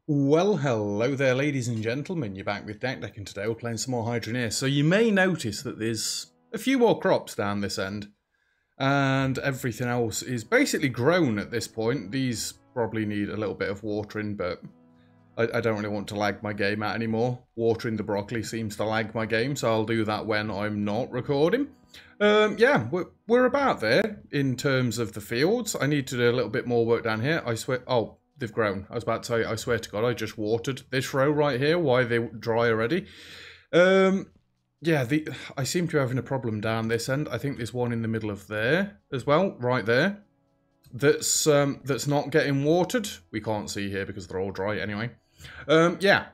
Well, hello there, ladies and gentlemen. You're back with Deck, and today we're playing some more Hydroneer. So you may notice that there's a few more crops down this end, and everything else is basically grown at this point. These probably need a little bit of watering, but I don't really want to lag my game out anymore. Watering the broccoli seems to lag my game, so I'll do that when I'm not recording. Yeah, we're about there in terms of the fields. I need to do a little bit more work down here. I swear. Oh, they've grown. I was about to tell you, I swear to God, I just watered this row right here. Why are they dry already? Yeah, I seem to be having a problem down this end. I think there's one in the middle of there as well, right there. That's not getting watered. We can't see here because they're all dry anyway. Yeah.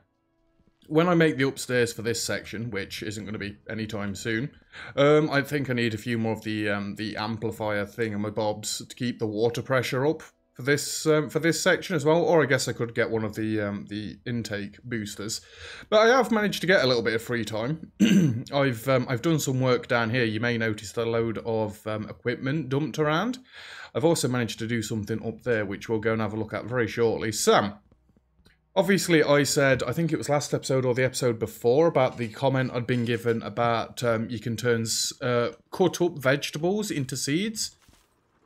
When I make the upstairs for this section, which isn't going to be anytime soon, I think I need a few more of the amplifier thingamabobs to keep the water pressure up for this section as well. Or I guess I could get one of the intake boosters. But I have managed to get a little bit of free time. I've done some work down here. You may notice a load of equipment dumped around. I've also managed to do something up there, which we'll go and have a look at very shortly. So, obviously, I said, I think it was last episode or the episode before, about the comment I'd been given about you can turn cut up vegetables into seeds.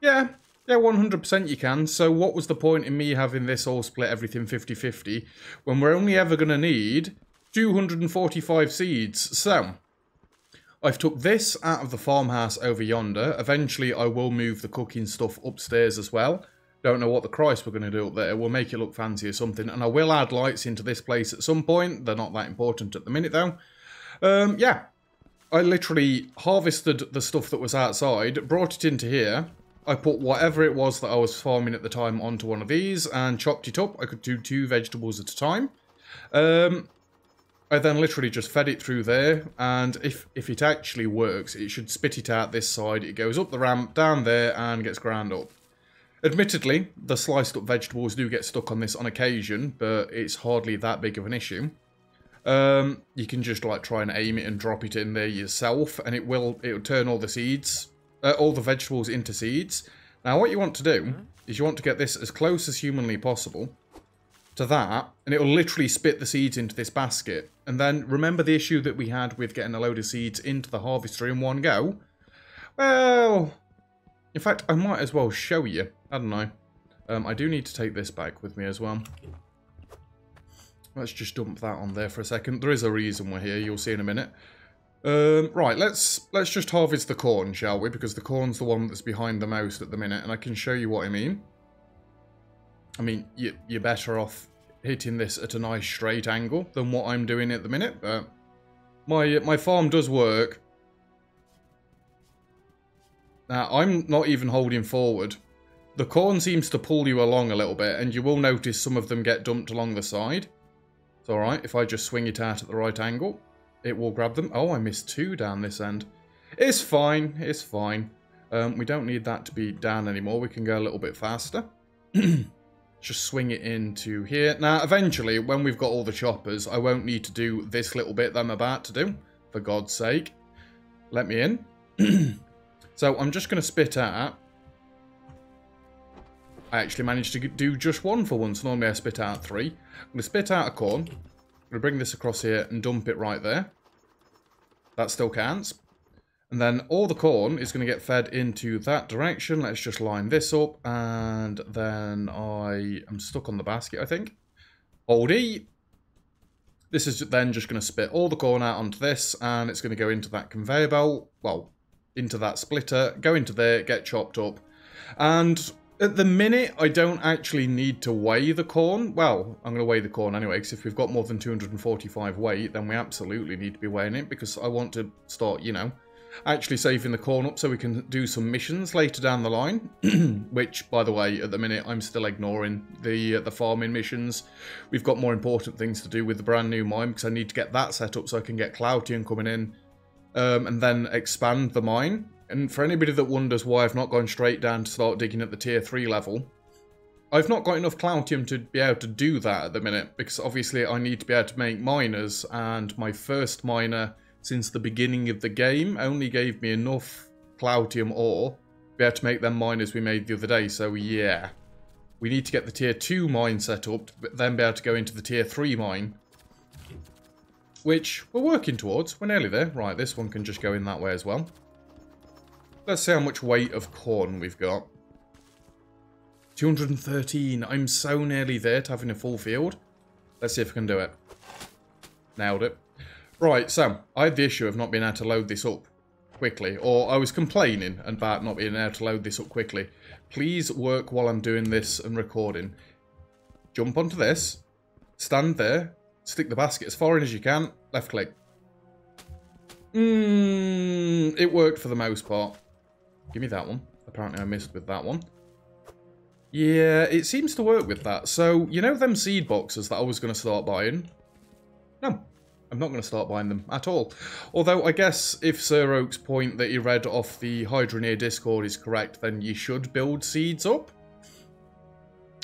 Yeah, 100% you can. So what was the point in me having this all split everything 50-50 when we're only ever going to need 245 seeds? So, I've took this out of the farmhouse over yonder. Eventually, I will move the cooking stuff upstairs as well. Don't know what the Christ we're going to do up there. We'll make it look fancy or something. And I will add lights into this place at some point. They're not that important at the minute, though. Yeah. I literally harvested the stuff that was outside, brought it into here. I put whatever it was that I was farming at the time onto one of these and chopped it up. I could do 2 vegetables at a time. I then literally just fed it through there, and if it actually works, it should spit it out this side. It goes up the ramp, down there, and gets ground up. Admittedly, the sliced up vegetables do get stuck on this on occasion, but it's hardly that big of an issue. You can just like try and aim it and drop it in there yourself, and it'll turn all the seeds, all the vegetables into seeds. Now what you want to do is you want to get this as close as humanly possible to that, and it'll literally spit the seeds into this basket. And then remember the issue that we had with getting a load of seeds into the harvester in one go? Well, in fact, I might as well show you. I don't know. I do need to take this back with me as well. Let's just dump that on there for a second. There is a reason we're here. You'll see in a minute. Right, let's just harvest the corn, shall we? Because the corn's the one that's behind the most at the minute, and I can show you what I mean. I mean, you're better off hitting this at a nice straight angle than what I'm doing at the minute, but my farm does work. Now, I'm not even holding forward. The corn seems to pull you along a little bit, and you will notice some of them get dumped along the side. It's alright, if I just swing it out at the right angle, it will grab them. Oh, I missed 2 down this end. It's fine, it's fine. We don't need that to be down anymore. We can go a little bit faster. Just swing it into here. Now, eventually, when we've got all the choppers, I won't need to do this little bit that I'm about to do. For God's sake. Let me in. So, I'm just going to spit out. I actually managed to do just 1 for once. Normally, I spit out 3. I'm going to spit out a corn. I'm going to bring this across here and dump it right there. That still counts. And then all the corn is going to get fed into that direction. Let's just line this up. And then I am stuck on the basket, I think. Hold E. This is then just going to spit all the corn out onto this. And it's going to go into that conveyor belt. Well, into that splitter. Go into there, get chopped up. And at the minute, I don't actually need to weigh the corn. Well, I'm going to weigh the corn anyway, because if we've got more than 245 weight, then we absolutely need to be weighing it. Because I want to start, you know, actually saving the corn up so we can do some missions later down the line. Which, by the way, at the minute, I'm still ignoring the farming missions. We've got more important things to do with the brand new mine, because I need to get that set up so I can get Cloutium coming in. And then expand the mine. And for anybody that wonders why I've not gone straight down to start digging at the tier 3 level, I've not got enough Cloutium to be able to do that at the minute, because obviously I need to be able to make miners, and my first miner since the beginning of the game only gave me enough Cloutium ore to be able to make them miners we made the other day, so yeah. We need to get the tier 2 mine set up, but then be able to go into the tier 3 mine. Which we're working towards. We're nearly there. Right, this one can just go in that way as well. Let's see how much weight of corn we've got. 213. I'm so nearly there to having a full field. Let's see if I can do it. Nailed it. Right, so I had the issue of not being able to load this up quickly. Or I was complaining about not being able to load this up quickly. Please work while I'm doing this and recording. Jump onto this. Stand there. Stick the basket as far in as you can. Left click. It worked for the most part. Give me that one. Apparently I missed with that one. Yeah, it seems to work with that. So, you know them seed boxes that I was going to start buying? No, I'm not going to start buying them at all. Although, I guess if Sir Oak's point that he read off the Hydroneer Discord is correct, then you should build seeds up.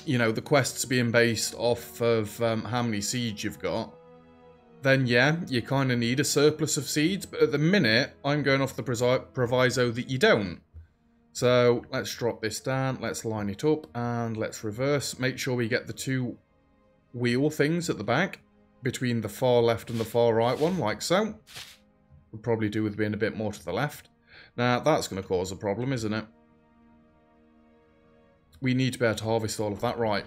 You know, the quests being based off of how many seeds you've got. Then, yeah, you kind of need a surplus of seeds. But at the minute, I'm going off the proviso that you don't. So, let's drop this down, let's line it up, and let's reverse. Make sure we get the 2 wheel things at the back, between the far left and the far right one, like so. Would probably do with being a bit more to the left. Now, that's going to cause a problem, isn't it? We need to be able to harvest all of that. Right.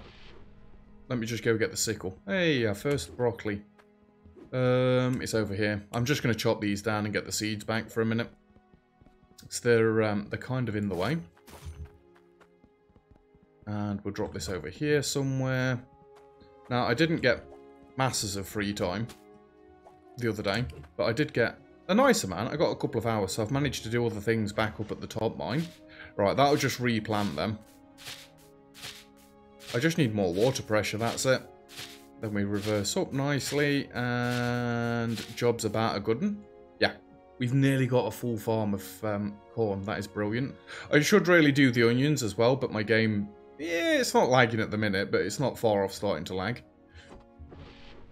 Let me just go get the sickle. Hey, our first broccoli. It's over here. I'm just going to chop these down and get the seeds back for a minute. They're kind of in the way. And we'll drop this over here somewhere. Now, I didn't get masses of free time the other day, but I did get a nice amount. I got a couple of hours, so I've managed to do other things back up at the top mine. Right, that'll just replant them. I just need more water pressure, that's it. Then we reverse up nicely, and job's about a good one. Yeah. We've nearly got a full farm of corn. That is brilliant. I should really do the onions as well, but my game... Yeah, it's not lagging at the minute, but it's not far off starting to lag.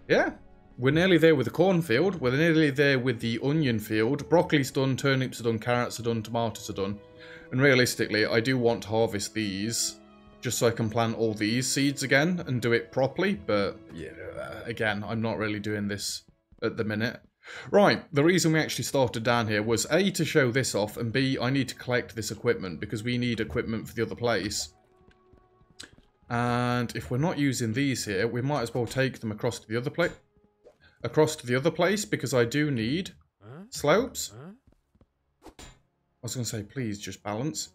Yeah, we're nearly there with the cornfield. We're nearly there with the onion field. Broccoli's done, turnips are done, carrots are done, tomatoes are done. And realistically, I do want to harvest these, just so I can plant all these seeds again and do it properly. But, yeah, again, I'm not really doing this at the minute. Right, the reason we actually started down here was A, to show this off, and B, I need to collect this equipment, because we need equipment for the other place. And if we're not using these here, we might as well take them across to the other place. Because I do need slopes. I was going to say, please, just balance.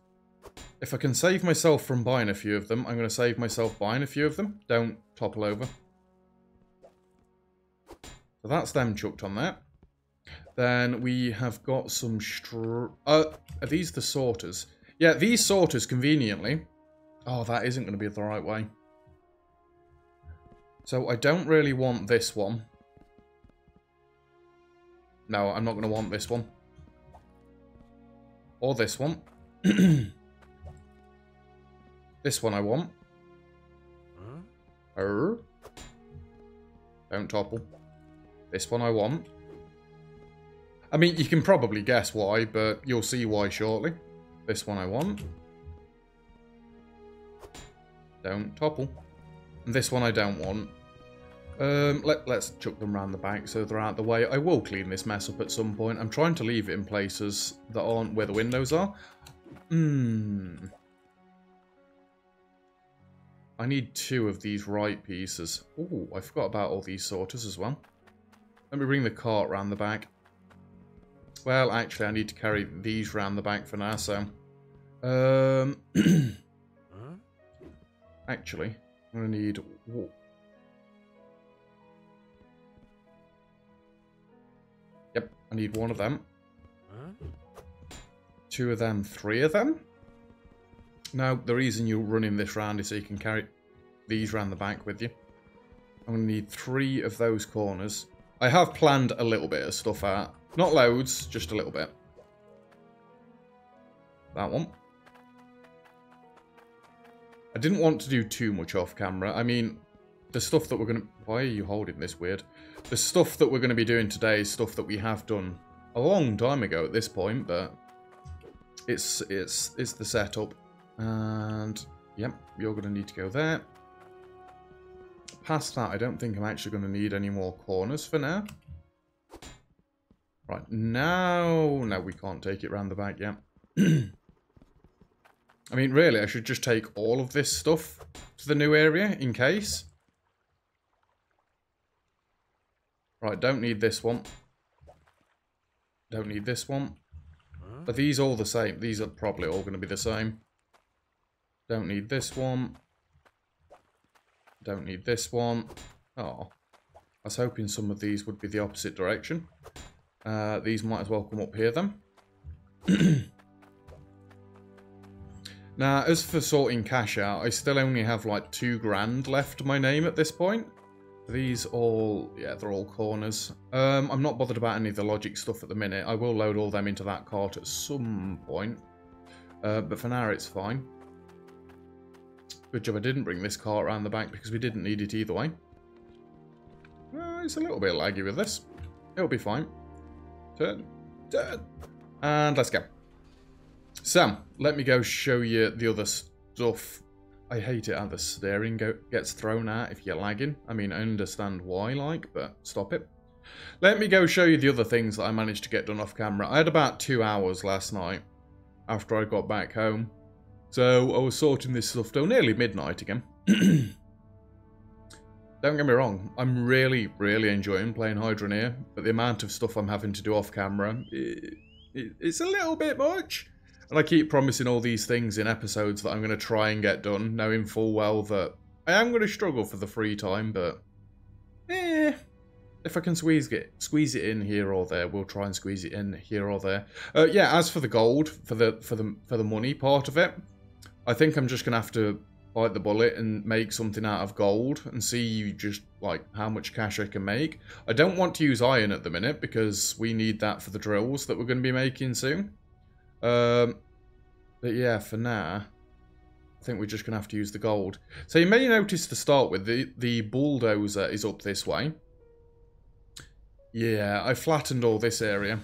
If I can save myself from buying a few of them, I'm going to save myself buying a few of them. Don't topple over. So that's them chucked on there. Then we have got some are these the sorters? Yeah, these sorters, conveniently. Oh, that isn't going to be the right way. So I don't really want this one. No, I'm not going to want this one. Or this one. This one I want. Don't topple. This one I want. I mean, you can probably guess why, but you'll see why shortly. This one I want. Don't topple. And this one I don't want. Let's chuck them around the back so they're out the way. I will clean this mess up at some point. I'm trying to leave it in places that aren't where the windows are. I need 2 of these right pieces. Oh, I forgot about all these sorters as well. Let me bring the cart round the back. Well, actually, I need to carry these round the back for now, so... Actually, I'm going to need... Whoa. Yep, I need 1 of them. 2 of them, 3 of them? No, the reason you're running this round is so you can carry these round the back with you. I'm going to need 3 of those corners. I have planned a little bit of stuff out. Not loads, just a little bit. That one. I didn't want to do too much off camera. I mean, the stuff that we're going to... Why are you holding this weird? The stuff that we're going to be doing today is stuff that we have done a long time ago at this point, but it's the setup. And Yep, you're going to need to go there. Past that, I don't think I'm actually going to need any more corners for now. Right, now... No, we can't take it round the back yet. I mean, really, I should just take all of this stuff to the new area, in case. Right, don't need this one. Don't need this one. Are these all the same? These are probably all going to be the same. Don't need this one. Don't need this one. Oh. I was hoping some of these would be the opposite direction. These might as well come up here then. Now, as for sorting cash out, I still only have like $2 grand left to my name at this point. These all, yeah, they're all corners. I'm not bothered about any of the logic stuff at the minute. I will load all them into that cart at some point. But for now, it's fine. Good job I didn't bring this cart around the back because we didn't need it either way. It's a little bit laggy with this. It'll be fine. Turn. And let's go. So, let me go show you the other stuff. I hate it how the steering gets thrown out if you're lagging. I mean, I understand why, like, but stop it. Let me go show you the other things that I managed to get done off camera. I had about 2 hours last night after I got back home. So, I was sorting this stuff till nearly midnight again. Don't get me wrong, I'm really, really enjoying playing Hydroneer, but the amount of stuff I'm having to do off camera, it's a little bit much. And I keep promising all these things in episodes that I'm going to try and get done, knowing full well that I am going to struggle for the free time, but if I can squeeze it in here or there, we'll try and squeeze it in here or there. Yeah, as for the gold, for the money part of it, I think I'm just going to have to bite the bullet and make something out of gold and see just like how much cash I can make. I don't want to use iron at the minute because we need that for the drills that we're going to be making soon. But yeah, for now, I think we're just going to have to use the gold. So you may notice to start with, the bulldozer is up this way. Yeah, I flattened all this area,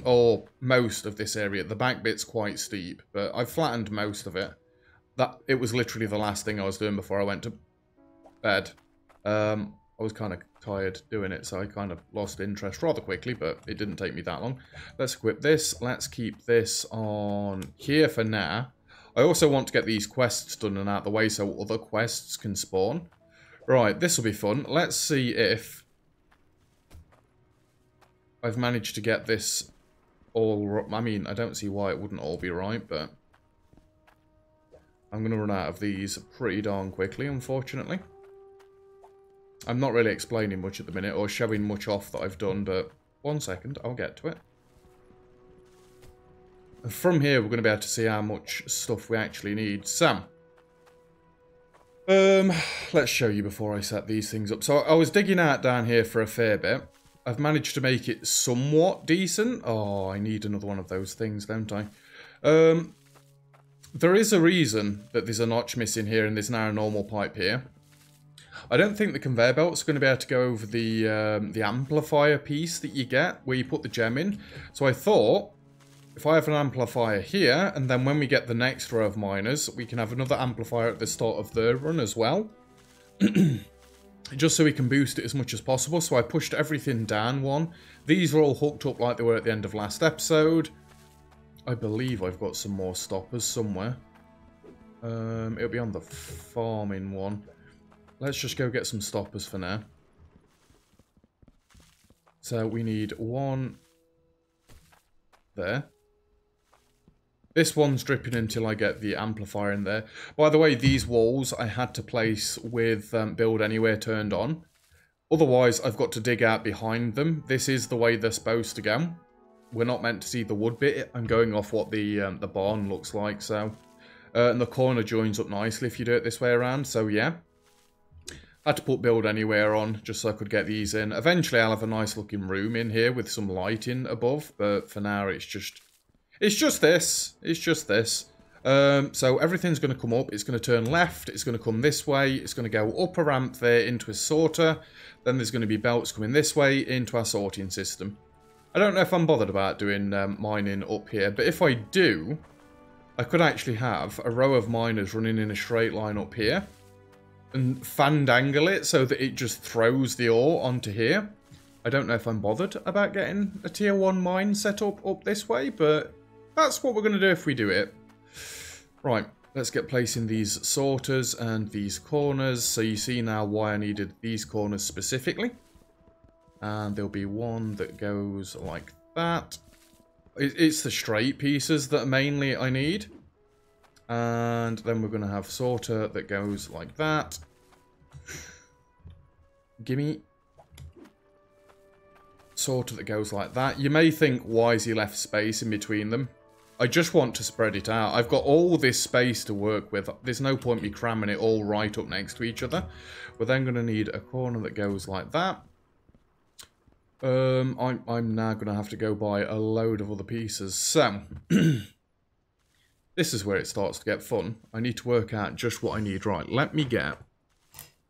or most of this area. The back bit's quite steep, but I flattened most of it. It was literally the last thing I was doing before I went to bed. I was kind of tired doing it, so I kind of lost interest rather quickly, but it didn't take me that long. Let's equip this. Let's keep this on here for now. I also want to get these quests done and out the way so other quests can spawn. Right, this will be fun. Let's see if I've managed to get this all... I mean, I don't see why it wouldn't all be right, but I'm going to run out of these pretty darn quickly, unfortunately. I'm not really explaining much at the minute or showing much off that I've done, but 1 second, I'll get to it. And from here, we're going to be able to see how much stuff we actually need. So, let's show you before I set these things up. So, I was digging out down here for a fair bit. I've managed to make it somewhat decent. Oh, I need another one of those things, don't I? There is a reason that there's a notch missing here and there's now a normal pipe here. I don't think the conveyor belt's going to be able to go over the amplifier piece that you get, where you put the gem in. So I thought, if I have an amplifier here, and then when we get the next row of miners, we can have another amplifier at the start of the run as well. Just so we can boost it as much as possible. So I pushed everything down one. These are all hooked up like they were at the end of last episode. I believe I've got some more stoppers somewhere. It'll be on the farming one. Let's just go get some stoppers for now. So we need one there. This one's dripping until I get the amplifier in there. By the way, these walls I had to place with build anywhere turned on. Otherwise, I've got to dig out behind them. This is the way they're supposed to go. We're not meant to see the wood bit. I'm going off what the barn looks like. So, and the corner joins up nicely if you do it this way around. So yeah. I had to put build anywhere on just so I could get these in. Eventually I'll have a nice looking room in here with some lighting above, but for now it's just this. It's just this. So everything's going to come up. It's going to turn left. It's going to come this way. It's going to go up a ramp there into a sorter. Then there's going to be belts coming this way into our sorting system. I don't know if I'm bothered about doing mining up here, but if I do, I could actually have a row of miners running in a straight line up here and fandangle it so that it just throws the ore onto here. I don't know if I'm bothered about getting a tier 1 mine set up this way, but that's what we're going to do if we do it. Right, let's get placing these sorters and these corners. So you see now why I needed these corners specifically. And there'll be one that goes like that. It's the straight pieces that mainly I need. And then we're going to have sorter that goes like that. Gimme. Sorter that goes like that. You may think, why is he left space in between them? I just want to spread it out. I've got all this space to work with. There's no point me cramming it all right up next to each other. We're then going to need a corner that goes like that. I'm now going to have to go buy a load of other pieces. So, this is where it starts to get fun. I need to work out just what I need. Right, let me get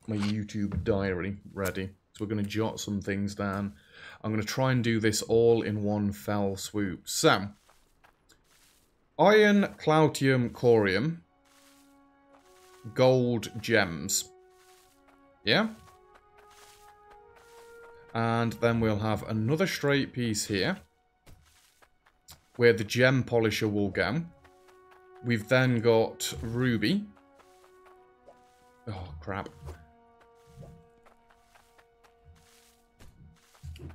my YouTube diary ready. So we're going to jot some things down. I'm going to try and do this all in one fell swoop. So, iron, platinum, corium, gold, gems. Yeah? And then we'll have another straight piece here, where the gem polisher will go. We've then got ruby. Oh, crap.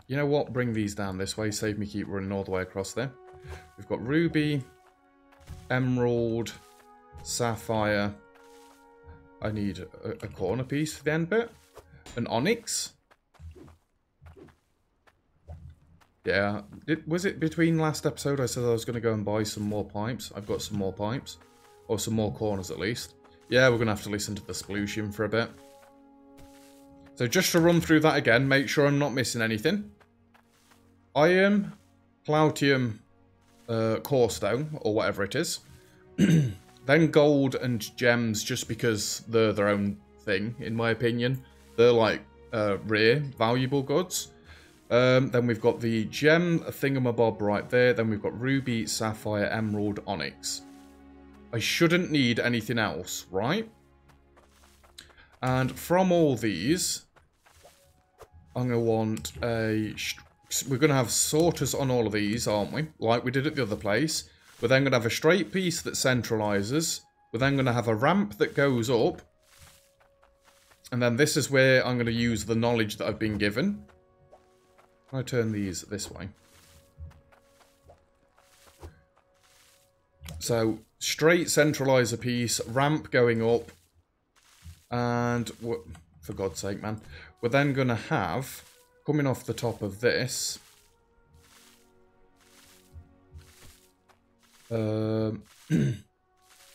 You know what? Bring these down this way. Save me keep running all the way across there. We've got ruby, emerald, sapphire. I need a corner piece for the end bit. An onyx. Yeah, was it between last episode I said I was going to go and buy some more pipes? I've got some more pipes. Or some more corners at least. Yeah, we're going to have to listen to the splution for a bit. So just to run through that again, make sure I'm not missing anything. Iron, platinum, core stone, or whatever it is. Then gold and gems, just because they're their own thing, in my opinion. They're like rare, valuable goods. Then we've got the gem thingamabob right there. Then we've got ruby, sapphire, emerald, onyx. I shouldn't need anything else, right? And from all these, I'm going to want a... We're going to have sorters on all of these, aren't we? Like we did at the other place. We're then going to have a straight piece that centralizes. We're then going to have a ramp that goes up. And then this is where I'm going to use the knowledge that I've been given. I turn these this way. So, straight centralizer piece, ramp going up, and, for God's sake, man, we're then going to have, coming off the top of this,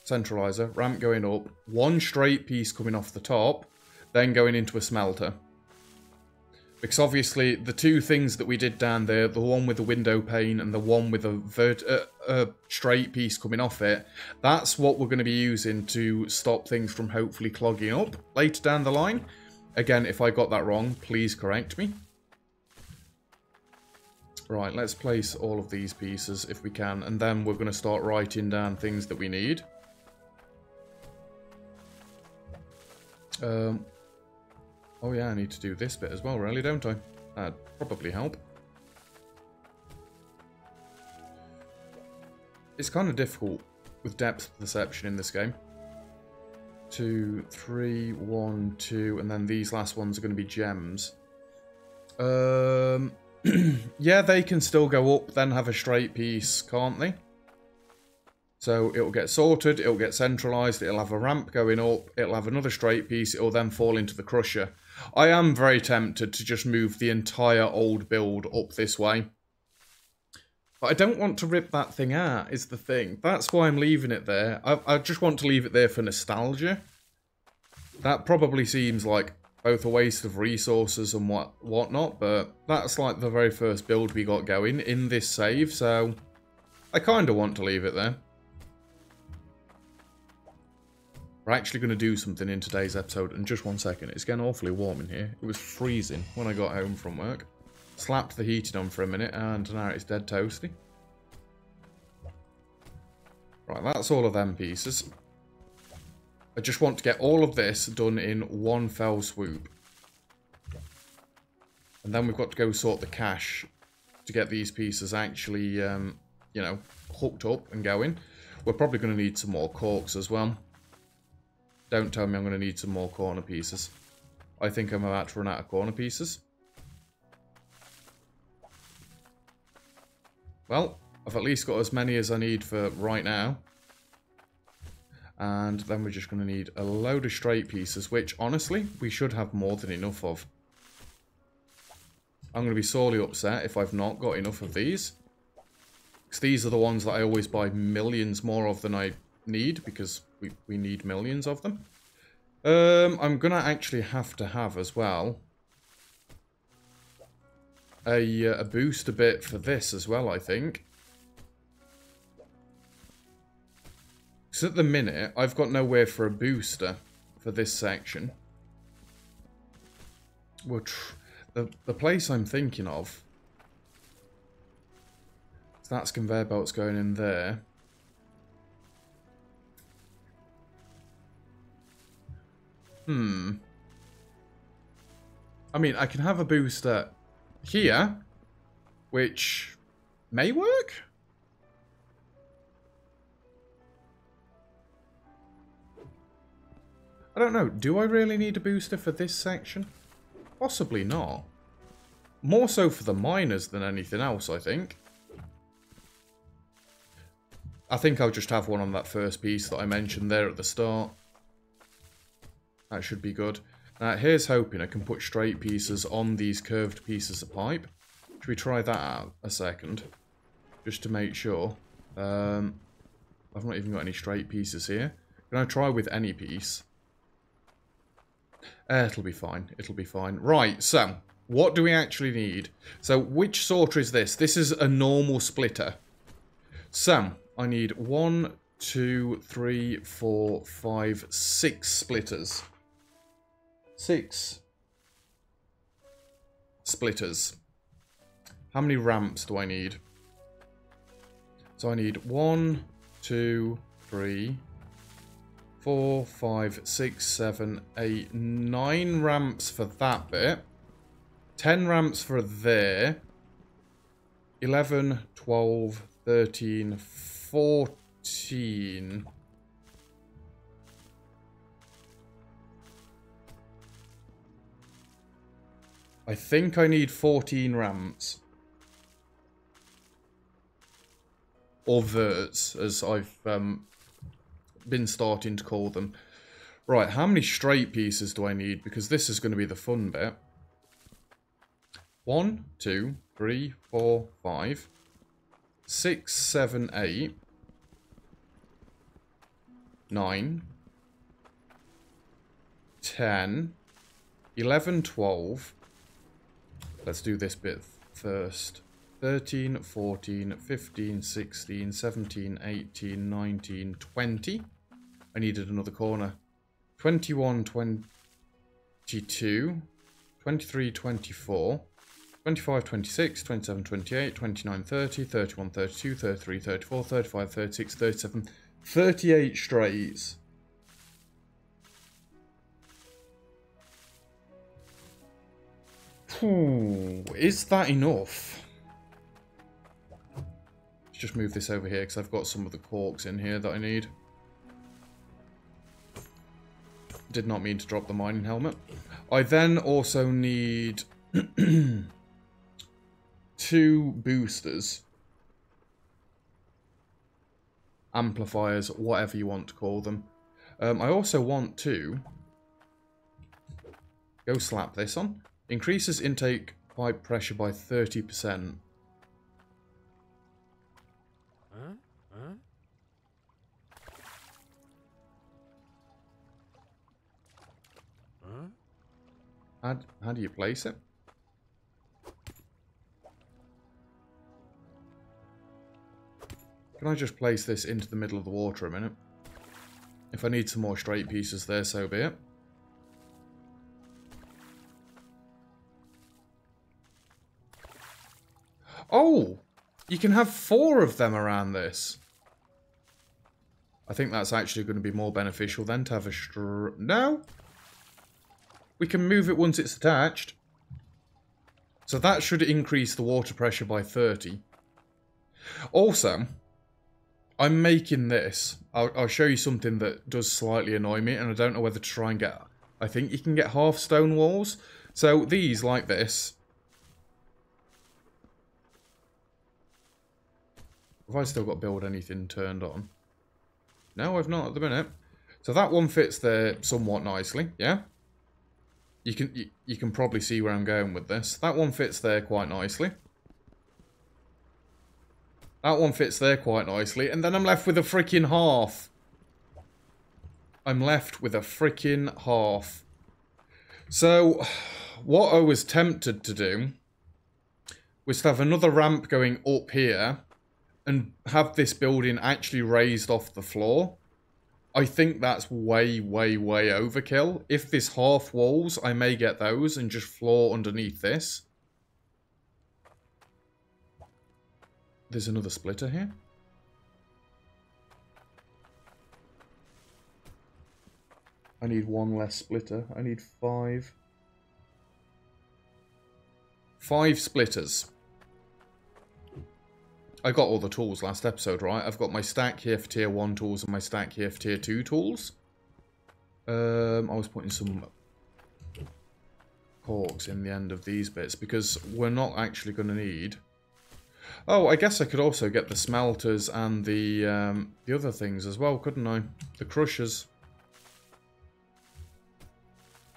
centralizer, ramp going up, one straight piece coming off the top, then going into a smelter. Because obviously, the two things that we did down there, the one with the window pane and the one with a straight piece coming off it, that's what we're going to be using to stop things from hopefully clogging up later down the line. Again, if I got that wrong, please correct me. Right, let's place all of these pieces if we can, and then we're going to start writing down things that we need. Oh yeah, I need to do this bit as well, really, don't I? That'd probably help. It's kind of difficult with depth perception in this game. 2, 3, 1, 2, and then these last ones are going to be gems. Yeah, they can still go up, then have a straight piece, can't they? So it'll get sorted, it'll get centralized, it'll have a ramp going up, it'll have another straight piece, it'll then fall into the crusher. I am very tempted to just move the entire old build up this way. But I don't want to rip that thing out, is the thing. That's why I'm leaving it there. I just want to leave it there for nostalgia. That probably seems like both a waste of resources and whatnot, but that's like the very first build we got going in this save, so I kind of want to leave it there. We're actually going to do something in today's episode, and just one second, it's getting awfully warm in here. It was freezing when I got home from work. Slapped the heating on for a minute, and now it's dead toasty. Right, that's all of them pieces. I just want to get all of this done in one fell swoop. And then we've got to go sort the cache to get these pieces actually, you know, hooked up and going. We're probably going to need some more corks as well. Don't tell me I'm going to need some more corner pieces. I think I'm about to run out of corner pieces. Well, I've at least got as many as I need for right now. And then we're just going to need a load of straight pieces, which, honestly, we should have more than enough of. I'm going to be sorely upset if I've not got enough of these. Because these are the ones that I always buy millions more of than I need, because we need millions of them. I'm going to actually have to have, as well, a booster bit for this as well, I think. Because at the minute, I've got nowhere for a booster for this section. The place I'm thinking of, so that's conveyor belts going in there. I mean, I can have a booster here, which may work. I don't know. Do I really need a booster for this section? Possibly not. More so for the miners than anything else, I think. I think I'll just have one on that first piece that I mentioned there at the start. That should be good. Now, here's hoping I can put straight pieces on these curved pieces of pipe. Should we try that out a second? Just to make sure. I've not even got any straight pieces here. Can I try with any piece? It'll be fine. It'll be fine. Right, so, what do we actually need? So, which sorter is this? This is a normal splitter. So, I need 1, 2, 3, 4, 5, 6 splitters. 6 splitters. How many ramps do I need? So I need 1, 2, 3, 4, 5, 6, 7, 8, 9 ramps for that bit. 10 ramps for there. 11, 12, 13, 14. I think I need 14 ramps. Or verts, as I've been starting to call them. Right, how many straight pieces do I need? Because this is going to be the fun bit. 1, 2, 3, 4, 5, 6, 7, 8, 9, 10, 11, 12. Let's do this bit first. 13, 14, 15, 16, 17, 18, 19, 20. I needed another corner. 21, 22, 23, 24, 25, 26, 27, 28, 29, 30, 31, 32, 33, 34, 35, 36, 37, 38 straights. Ooh, is that enough? Let's just move this over here because I've got some of the corks in here that I need. Did not mean to drop the mining helmet. I then also need 2 boosters. Amplifiers, whatever you want to call them. I also want to go slap this on. Increases intake pipe pressure by 30%. How do you place it? Can I just place this into the middle of the water a minute? If I need some more straight pieces there, so be it. Oh! You can have 4 of them around this. I think that's actually going to be more beneficial then to have a No! We can move it once it's attached. So that should increase the water pressure by 30. Also, I'm making this. I'll show you something that does slightly annoy me, and I don't know whether to try and get... I think you can get half stone walls. So these, like this. Have I still got build anything turned on? No, I've not at the minute. So that one fits there somewhat nicely, yeah? You can probably see where I'm going with this. That one fits there quite nicely. That one fits there quite nicely. And then I'm left with a freaking half. I'm left with a freaking half. So, what I was tempted to do was to have another ramp going up here and have this building actually raised off the floor. I think that's way, way, way overkill. If there's half walls, I may get those and just floor underneath this. There's another splitter here. I need one less splitter. I need 5. 5 splitters. I got all the tools last episode, right? I've got my stack here for tier 1 tools and my stack here for tier 2 tools. I was putting some corks in the end of these bits because we're not actually going to need... Oh, I guess I could also get the smelters and the other things as well, couldn't I? The crushers.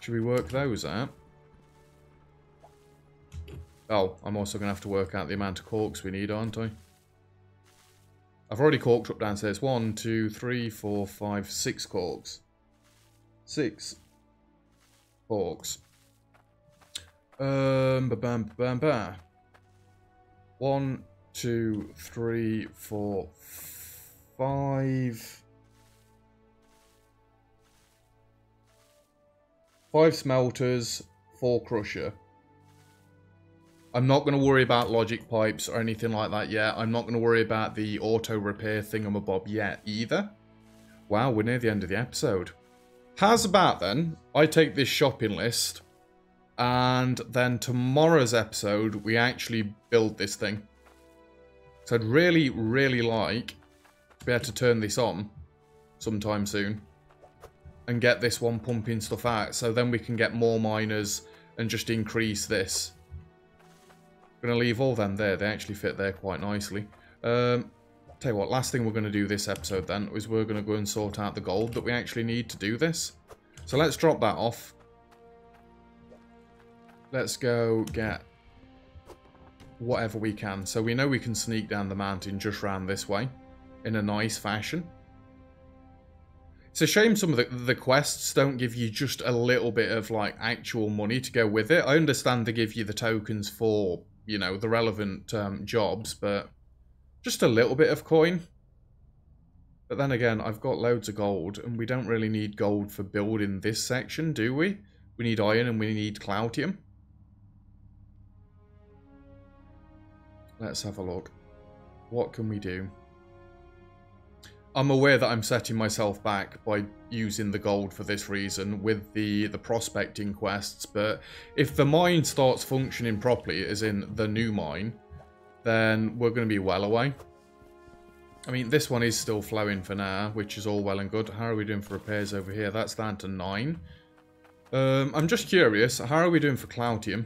Should we work those out? Oh, I'm also going to have to work out the amount of corks we need, aren't I? I've already corked up downstairs. 1, 2, 3, 4, 5, 6 corks. 6 corks. Ba-bam. 1, 2, 3, 4, 5. 5 smelters, 4 crusher. I'm not going to worry about logic pipes or anything like that yet. I'm not going to worry about the auto repair thingamabob yet either. Wow, we're near the end of the episode. How's about then, I take this shopping list and then tomorrow's episode we actually build this thing. So I'd really, really like to be able to turn this on sometime soon and get this one pumping stuff out. So then we can get more miners and just increase this. I'm going to leave all them there. They actually fit there quite nicely. Tell you what, last thing we're going to do this episode then is we're going to go and sort out the gold that we actually need to do this. So let's drop that off. Let's go get whatever we can. So we know we can sneak down the mountain just round this way in a nice fashion. It's a shame some of the quests don't give you just a little bit of like actual money to go with it. I understand they give you the tokens for, you know, the relevant jobs, but just a little bit of coin. But then again, I've got loads of gold, and we don't really need gold for building this section, do we? We need iron and we need cloutium. Let's have a look. What can we do? I'm aware that I'm setting myself back by using the gold for this reason with the prospecting quests, but if the mine starts functioning properly, as in the new mine, then we're going to be well away. I mean, this one is still flowing for now, which is all well and good. How are we doing for repairs over here? That's down to 9. I'm just curious, how are we doing for cloutium?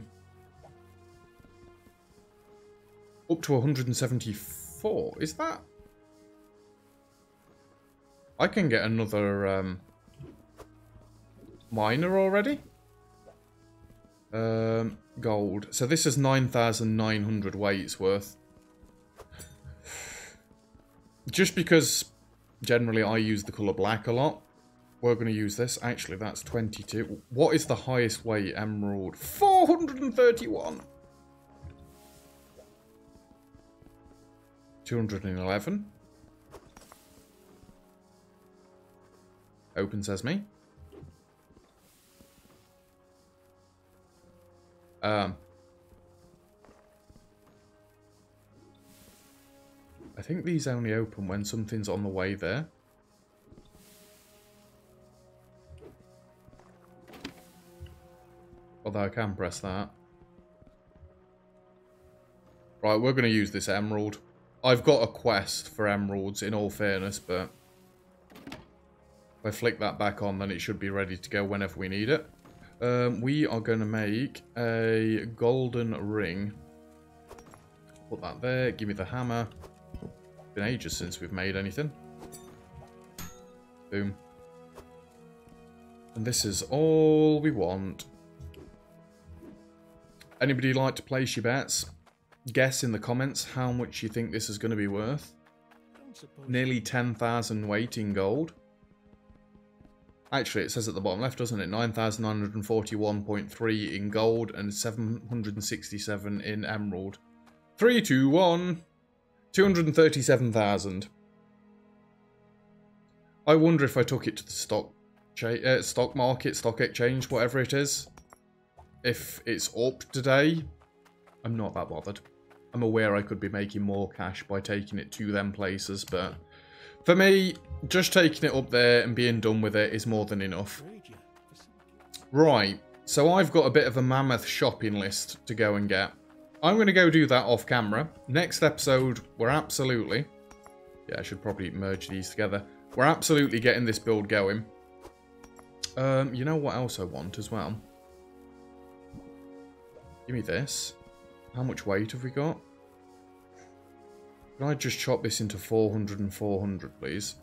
Up to 174. Is that... I can get another miner already. Gold. So this is 9,900 weights worth. Just because generally I use the colour black a lot, we're going to use this. Actually, that's 22. What is the highest weight emerald? 431. 211. Open sesame. I think these only open when something's on the way there. although I can press that. Right, we're going to use this emerald. I've got a quest for emeralds, in all fairness, but if I flick that back on, then it should be ready to go whenever we need it. We are going to make a golden ring. Put that there. Give me the hammer. Been ages since we've made anything. Boom. And this is all we want. Anybody like to place your bets? Guess in the comments how much you think this is going to be worth. Nearly 10,000 weight in gold. Actually, it says at the bottom left, doesn't it? 9,941.3 in gold and 767 in emerald. 3, 2, 1. 237,000. I wonder if I took it to the stock market, stock exchange, whatever it is. If it's up today, I'm not that bothered. I'm aware I could be making more cash by taking it to them places, but for me, just taking it up there and being done with it is more than enough. Right, so I've got a bit of a mammoth shopping list to go and get. I'm going to go do that off camera. Next episode, we're absolutely... Yeah, I should probably merge these together. We're absolutely getting this build going. You know what else I want as well? Give me this. How much weight have we got? Can I just chop this into 400 and 400, please?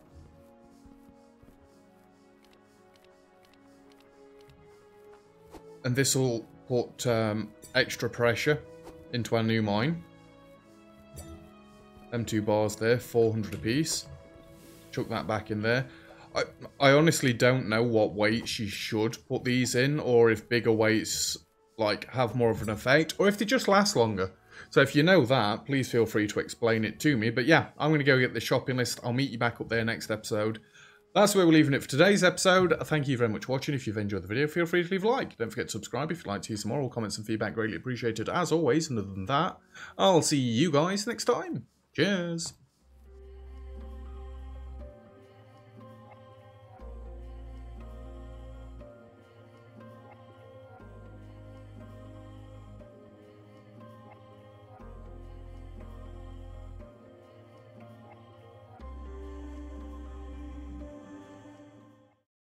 And this will put extra pressure into our new mine. Them 2 bars there, 400 apiece. Chuck that back in there. I honestly don't know what weights you should put these in, or if bigger weights like have more of an effect, or if they just last longer. So if you know that, please feel free to explain it to me. But yeah, I'm going to go get the shopping list. I'll meet you back up there next episode. That's where we're leaving it for today's episode. Thank you very much for watching. If you've enjoyed the video, feel free to leave a like. Don't forget to subscribe if you'd like to hear some more. All comments and feedback greatly appreciated as always. And other than that, I'll see you guys next time. Cheers.